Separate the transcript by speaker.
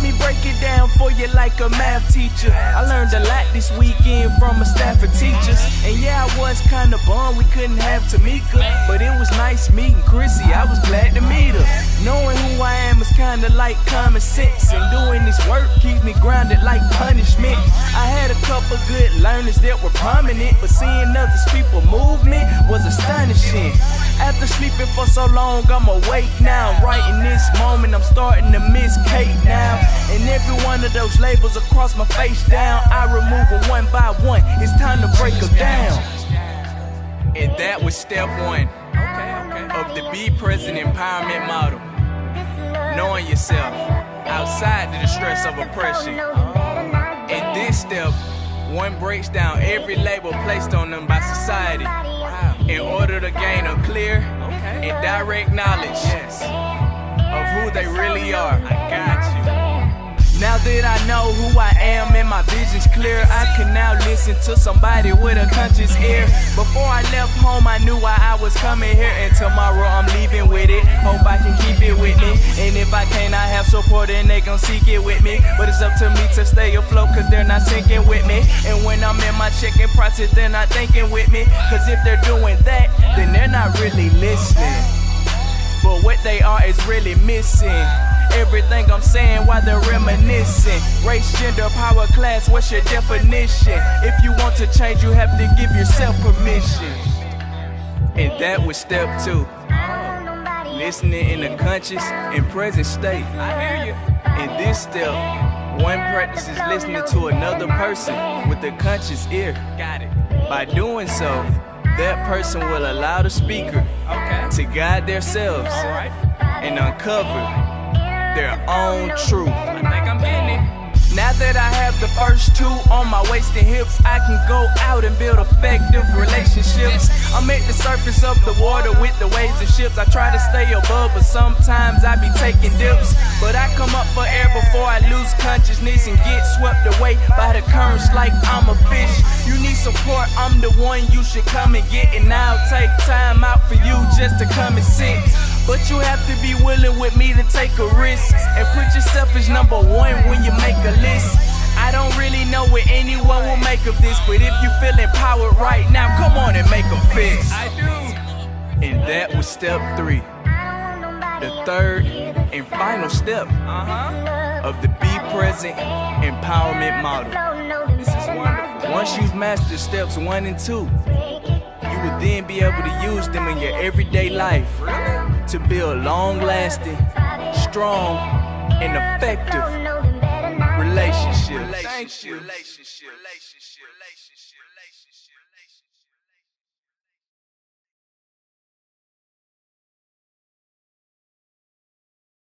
Speaker 1: Let me break it down for you like a math teacher. I learned a lot this weekend from a staff of teachers. And yeah, I was kinda bummed we couldn't have Tamika, but it was nice meeting Chrissy, I was glad to meet her. Knowing who I am is kinda like common sense, and doing this work keeps me grounded like punishment. I had a couple good learners that were prominent, but seeing others people movement was astonishing. After sleeping for so long, I'm awake now. Right in this moment, I'm starting to miss Kate now. And every one of those labels across my face down, I remove them one by one. It's time to break them down. And that was step one of the Be Present empowerment model. Knowing yourself outside the distress of oppression. In this step, one breaks down every label placed on them by society in order to gain a clear and direct knowledge of who they really are. I got you. Now that I know who I am and my vision's clear, I can now listen to somebody with a conscious ear. Before I left home, I knew why I was coming here, and tomorrow I'm leaving with it. Hope I can keep it with me, and if I can't, I have support and they gon' seek it with me. But it's up to me to stay afloat, cause they're not sinking with me. And when I'm in my checking process, they're not thinking with me. Cause if they're doing that, then they're not really listening. But what they are is really missing everything I'm saying while they're reminiscing. Race, gender, power, class, what's your definition? If you want to change, you have to give yourself permission. And that was step two. Listening in a conscious and present state. I hear you. In this step, one practices listening to another person with a conscious ear. Got it. By doing so, that person will allow the speaker to guide themselves and uncover their own truth. I think I'm getting it. Now that I have the first two on my waist and hips, I can go out and build effective relationships. I'm at the surface of the water with the waves and ships. I try to stay above, but sometimes I be taking dips. But I come up for air before I lose consciousness and get swept away by the currents like I'm a fish. You need support, I'm the one you should come and get, and I'll take time out for you just to come and sit. But you have to be willing with me to take a risk and put yourself as number one when you make a list. I don't really know what anyone will make of this, but if you feel empowered right now, come on and make a fist. I do. And that was step three, the third and final step of the Be Present empowerment model. This is wonderful. Once you've mastered steps 1 and 2, you will then be able to use them in your everyday life to build long-lasting, strong, and effective relationships.